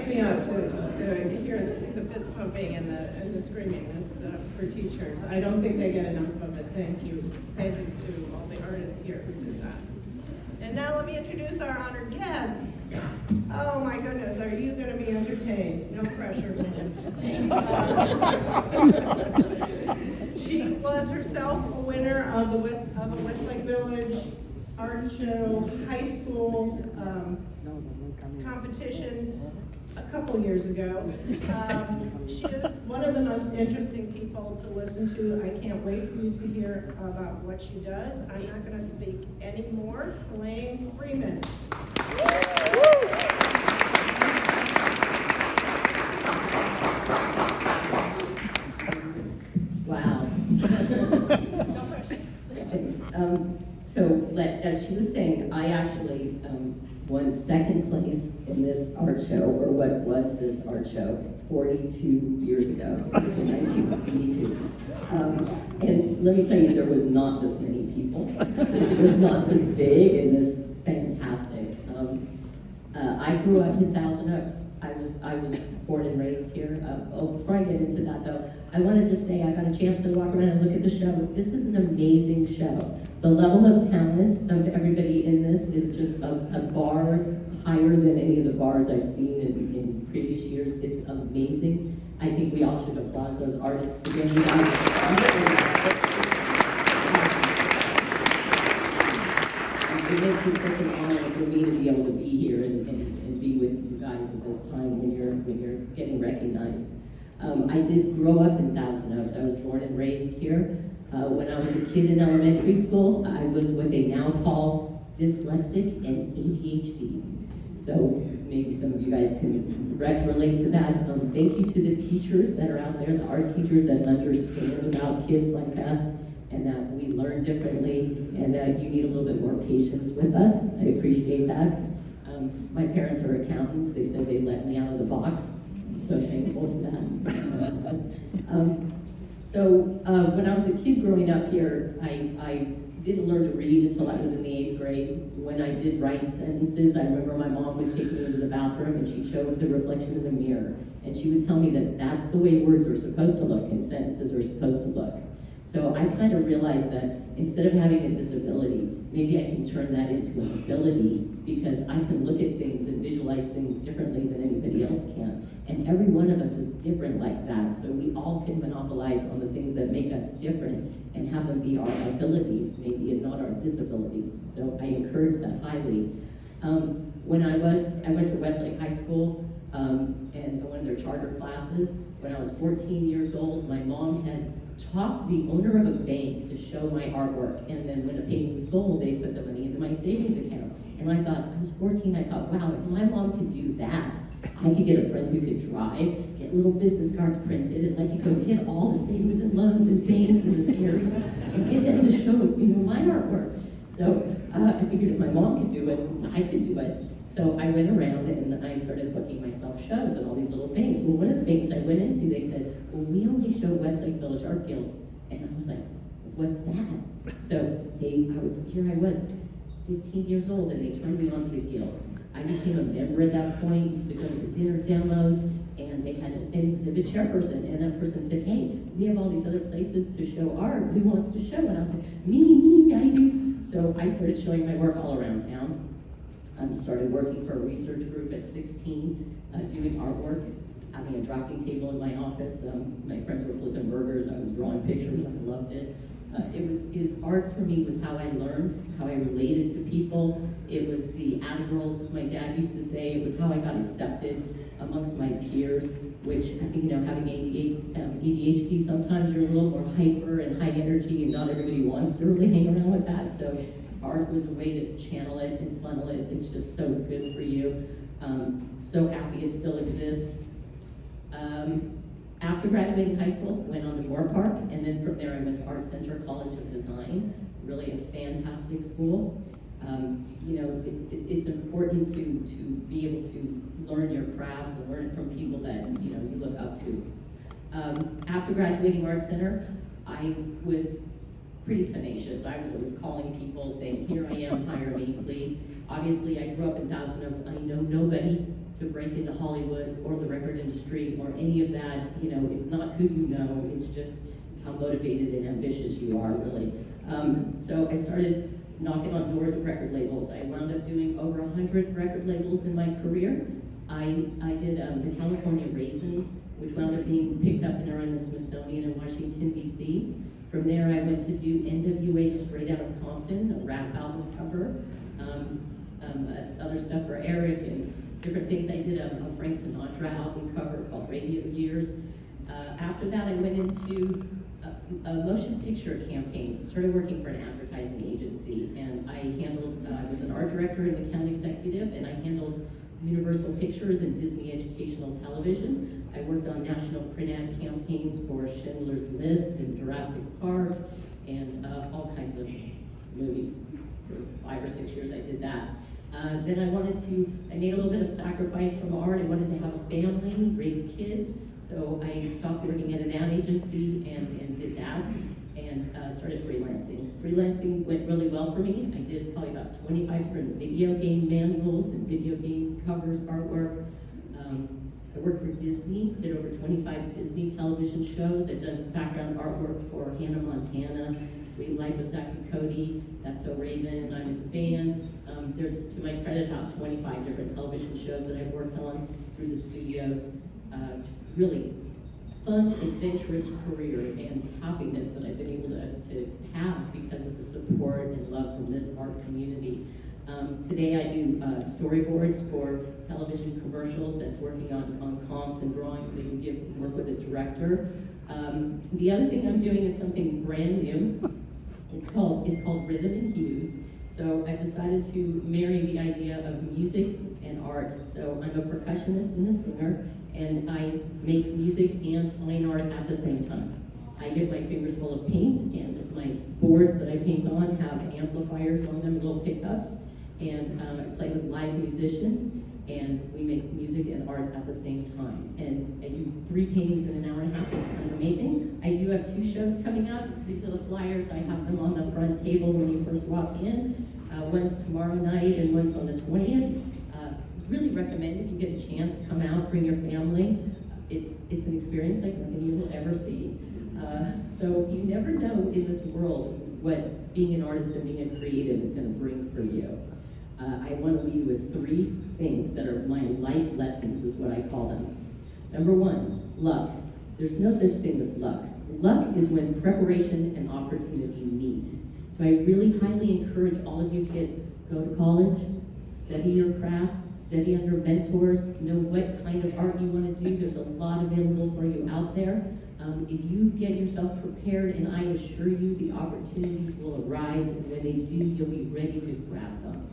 me up to hear the fist pumping and the screaming. That's for teachers. I don't think they get enough of it. Thank you. Thank you to all the artists here who did that. And now let me introduce our honored guest. Oh my goodness, are you going to be entertained? No pressure. She was herself a winner of a Westlake Village art show high school competition a couple years ago. She is one of the most interesting people to listen to. I can't wait for you to hear about what she does. I'm not going to speak anymore. Helane Freeman. Wow. So, as she was saying, I actually won second place in this art show, or what was this art show, 42 years ago, in 1982. And let me tell you, there was not this many people. This was not this big and this fantastic. I grew up in Thousand Oaks. I was born and raised here. Before I get into that though, I want to just say I got a chance to walk around and look at the show. This is an amazing show. The level of talent of everybody in this is just a bar higher than any of the bars I've seen in previous years. It's amazing. I think we all should applaud those artists again. You guys. It makes it such an honor for me to be able to be here and be with you guys at this time when you're getting recognized. I did grow up in Thousand Oaks. I was born and raised here. When I was a kid in elementary school, I was what they now call dyslexic and ADHD. So maybe some of you guys can relate to that. Thank you to the teachers that are out there, the art teachers that understand about kids like us, and that we learn differently, and that you need a little bit more patience with us. I appreciate that. My parents are accountants. They said they let me out of the box. I'm so thankful for that. When I was a kid growing up here, I didn't learn to read until I was in the 8th grade. When I did write sentences, I remember my mom would take me into the bathroom and she'd show the reflection in the mirror. And she would tell me that that's the way words are supposed to look and sentences are supposed to look. So I kind of realized that instead of having a disability, maybe I can turn that into an ability, because I can look at things and visualize things differently than anybody else can. And every one of us is different like that, so we all can monopolize on the things that make us different and have them be our abilities, maybe, and not our disabilities. So I encourage that highly. When I went to Westlake High School, and one of their charter classes. When I was 14 years old, my mom had talked to the owner of a bank to show my artwork, and then when a painting sold, they put the money into my savings account. And I thought, I was 14, I thought, wow, if my mom could do that, I could get a friend who could drive, get little business cards printed, and I could go hit all the savings and loans and banks in this area, and get them to show, my artwork. So I figured if my mom could do it, I could do it. So I went around and I started booking myself shows at all these little banks. Well, one of the banks I went into, they said, well, we only show Westlake Village Art Guild. And I was like, what's that? So here I was, 15 years old, and they turned me on to the guild. I became a member at that point, used to go to the dinner demos, and they had an exhibit chairperson, and that person said, hey, we have all these other places to show art. Who wants to show? And I was like, me, I do. So I started showing my work all around town. Started working for a research group at 16, doing artwork, having a drafting table in my office. My friends were flipping burgers, I was drawing pictures, I loved it. Art for me was how I learned, how I related to people. It was the atta-girls, as my dad used to say. It was how I got accepted amongst my peers, which I think, having ADHD, sometimes you're a little more hyper and high energy, and not everybody wants to really hang around with that. So art was a way to channel it and funnel it. It's just so good for you. So happy it still exists. After graduating high school, went on to Moore Park, and then from there I went to Art Center College of Design, really a fantastic school. It's important to be able to learn your crafts and learn from people that you look up to. After graduating Art Center, I was pretty tenacious. I was always calling people saying, here I am, hire me, please. Obviously, I grew up in Thousand Oaks. I know nobody to break into Hollywood or the record industry or any of that. You know, it's not who you know, it's just how motivated and ambitious you are, really. So I started knocking on doors of record labels. I wound up doing over 100 record labels in my career. I did the California Raisins, which wound up being picked up and are in the Smithsonian in Washington, D.C. From there, I went to do NWA Straight Out of Compton, a rap album cover, other stuff for Eric and different things. I did a Frank Sinatra album cover called Radio Years. After that, I went into motion picture campaigns. I started working for an advertising agency, and I was an art director and account executive, and I handled Universal Pictures and Disney Educational Television. I worked on national print ad campaigns for Schindler's List and Jurassic Park and all kinds of movies. For 5 or 6 years I did that. Then I made a little bit of sacrifice from art. I wanted to have a family, raise kids, so I stopped working at an ad agency and did that, and started freelancing. Freelancing went really well for me. I did probably about 25 different video game manuals and video game covers, artwork. I worked for Disney, did over 25 Disney television shows. I've done background artwork for Hanna Montana, Sweet Life of Zack and Cody, That's So Raven, I'm in the Band. There's, to my credit, about 25 different television shows that I've worked on through the studios. Just really fun, adventurous career and happiness that I've been able to have because of the support and love from this art community. Today I do storyboards for television commercials that's working on comps and drawings that you work with a director. The other thing I'm doing is something brand new. It's called Rhythm Hues. So I've decided to marry the idea of music and art. So I'm a percussionist and a singer, and I make music and fine art at the same time. I get my fingers full of paint, and my boards that I paint on have amplifiers on them, little pickups, and I play with live musicians, and we make music and art at the same time. And I do 3 paintings in an hour and a half. It's kind of amazing. I do have 2 shows coming up. These are the flyers. I have them on the front table when you first walk in. One's tomorrow night and one's on the 20th. Really recommend, if you get a chance, come out, bring your family. It's an experience like nothing you will ever see. So you never know in this world what being an artist and being a creative is going to bring for you. I want to leave you with 3 things that are my life lessons, is what I call them. Number 1, luck. There's no such thing as luck. Luck is when preparation and opportunity meet. So I really highly encourage all of you kids, go to college, study your craft, study under mentors, know what kind of art you want to do. There's a lot available for you out there. If you get yourself prepared, and I assure you the opportunities will arise, and when they do, you'll be ready to grab them.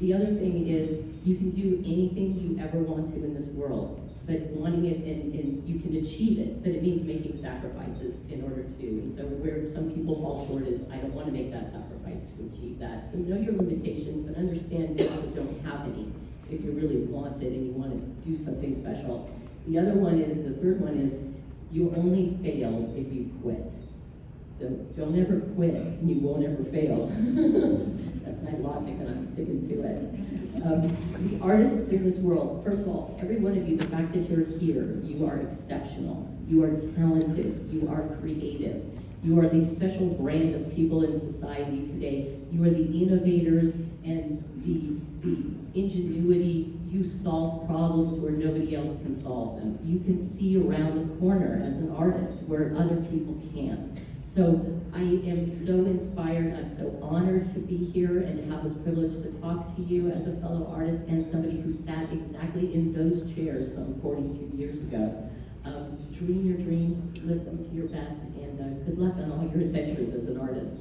The other thing is, you can do anything you ever want to in this world, but wanting it, and you can achieve it, but it means making sacrifices in order to. And so where some people fall short is, I don't want to make that sacrifice to achieve that. So know your limitations, but understand you also don't have any if you really want it and you want to do something special. The third one is, you only fail if you quit. So don't ever quit, and you won't ever fail. That's my logic, and I'm sticking to it. The artists in this world, first of all, every one of you, the fact that you're here, you are exceptional. You are talented. You are creative. You are the special brand of people in society today. You are the innovators and the ingenuity. You solve problems where nobody else can solve them. You can see around the corner as an artist where other people can't. So I am so inspired. I'm so honored to be here and have this privilege to talk to you as a fellow artist and somebody who sat exactly in those chairs some 42 years ago. Dream your dreams, live them to your best, and good luck on all your adventures as an artist.